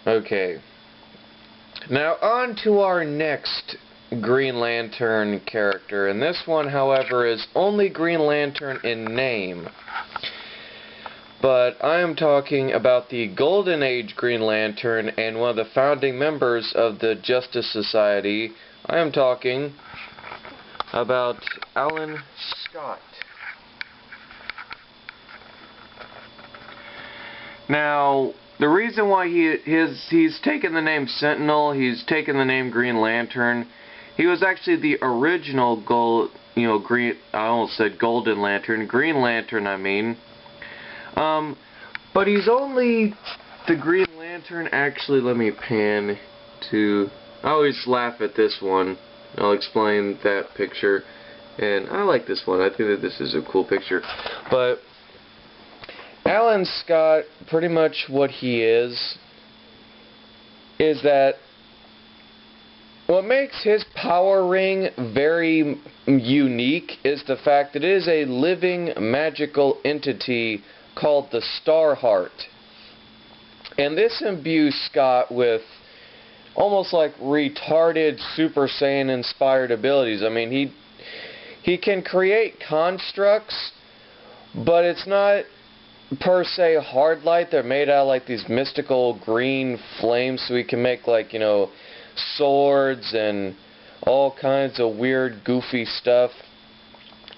Okay. Now on to our next Green Lantern character, and this one, however, is only Green Lantern in name. But I am talking about the Golden Age Green Lantern and one of the founding members of the Justice Society. I am talking about Alan Scott. Now, the reason why he's taken the name Sentinel, he's taken the name Green Lantern. He was actually the original I almost said Golden Lantern, Green Lantern, I mean. But he's only the Green Lantern. Actually, let me pan to. I always laugh at this one. I'll explain that picture, and I like this one. I think that this is a cool picture, but. Alan Scott, pretty much what he is that what makes his power ring very unique is the fact that it is a living magical entity called the Starheart. And this imbues Scott with almost like retarded Super Saiyan inspired abilities. I mean, he can create constructs, but it's not per se hard light. They're made out of like these mystical green flames, so we can make like, you know, swords and all kinds of weird goofy stuff.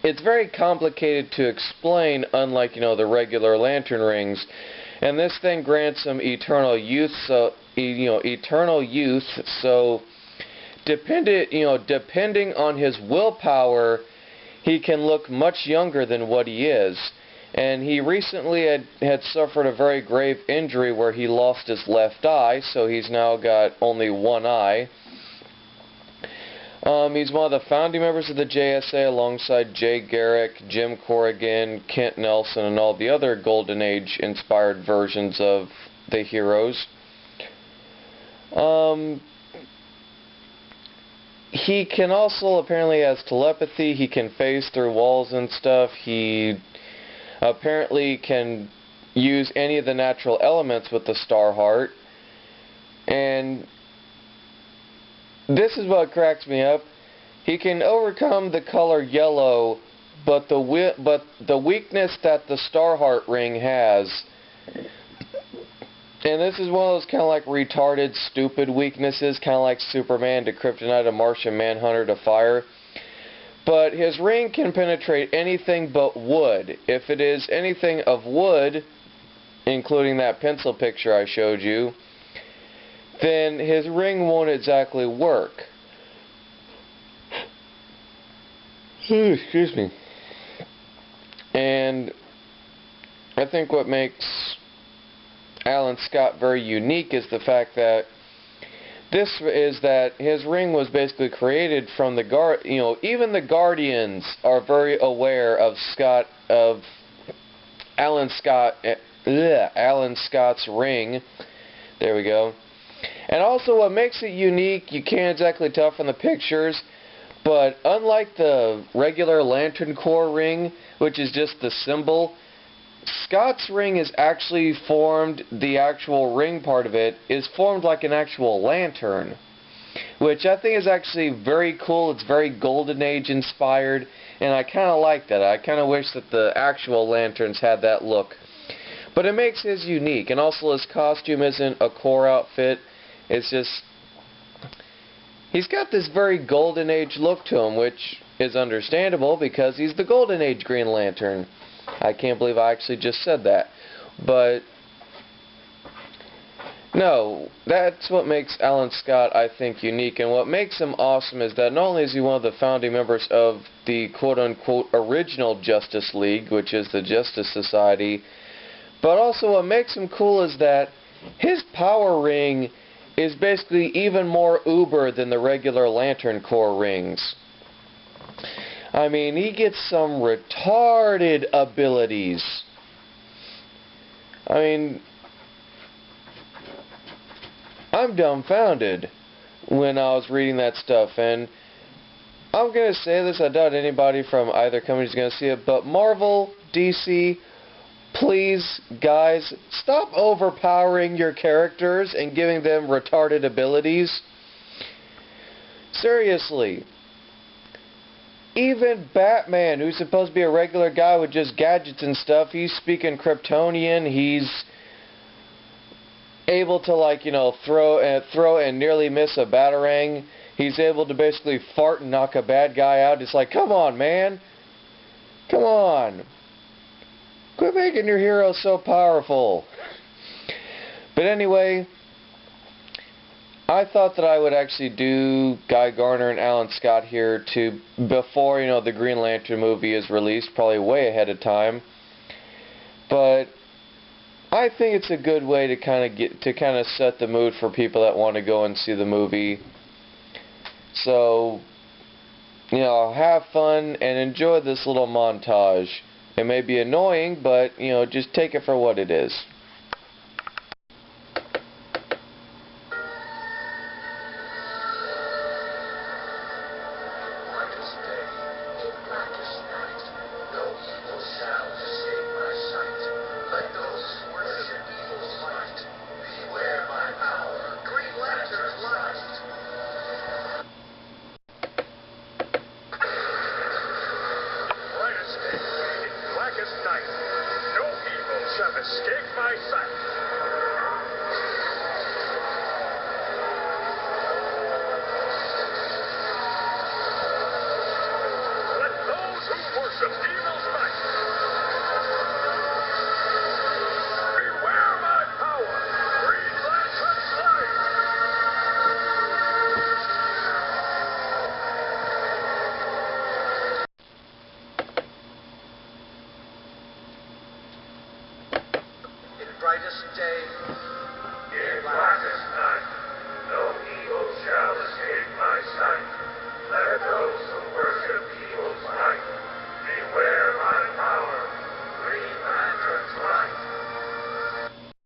It's very complicated to explain, unlike, you know, the regular lantern rings. And this thing grants him eternal youth, so depending on his willpower, he can look much younger than what he is. And he recently had suffered a very grave injury where he lost his left eye, so he's now got only one eye. He's one of the founding members of the JSA alongside Jay Garrick, Jim Corrigan, Kent Nelson, and all the other Golden Age inspired versions of the heroes. He can also apparently has telepathy. He can phase through walls and stuff. He apparently can use any of the natural elements with the Starheart. And this is what cracks me up. He can overcome the color yellow, but the weakness that the Starheart ring has, and this is one of those kind of like retarded, stupid weaknesses, kind of like Superman to Kryptonite, a Martian Manhunter to fire. But his ring can penetrate anything but wood. If it is anything of wood, including that pencil picture I showed you, then his ring won't exactly work. Excuse me. And I think what makes Alan Scott very unique is the fact that his ring was basically created from the even the Guardians are very aware of Alan Scott's ring. There we go. And also what makes it unique, you can't exactly tell from the pictures, but unlike the regular Lantern Corps ring, which is just the symbol, Scott's ring is actually formed, the actual ring part of it is formed like an actual lantern, which I think is actually very cool. It's very Golden Age inspired, and I kind of like that. I kind of wish that the actual lanterns had that look. But it makes his unique, and also his costume isn't a Corps outfit. It's just, he's got this very Golden Age look to him, which is understandable because he's the Golden Age Green Lantern. I can't believe I actually just said that. But no, that's what makes Alan Scott, I think, unique. And what makes him awesome is that not only is he one of the founding members of the quote-unquote original Justice League, which is the Justice Society, but also what makes him cool is that his power ring is basically even more uber than the regular Lantern Corps rings. I mean, he gets some retarded abilities. I mean, I'm dumbfounded when I was reading that stuff, and I'm going to say this, I doubt anybody from either company is going to see it, but Marvel, DC, please, guys, stop overpowering your characters and giving them retarded abilities. Seriously. Even Batman, who's supposed to be a regular guy with just gadgets and stuff, he's speaking Kryptonian, he's able to, like, you know, throw and nearly miss a Batarang. He's able to basically fart and knock a bad guy out. It's like, come on, man. Come on. Quit making your heroes so powerful. But anyway, I thought that I would actually do Guy Gardner and Alan Scott here before, you know, the Green Lantern movie is released, probably way ahead of time. But I think it's a good way to kind of set the mood for people that want to go and see the movie. So, you know, have fun and enjoy this little montage. It may be annoying, but, you know, just take it for what it is. Escape my sight. Let those who worship evil's might beware my power. Green Lantern's light. Brightest day.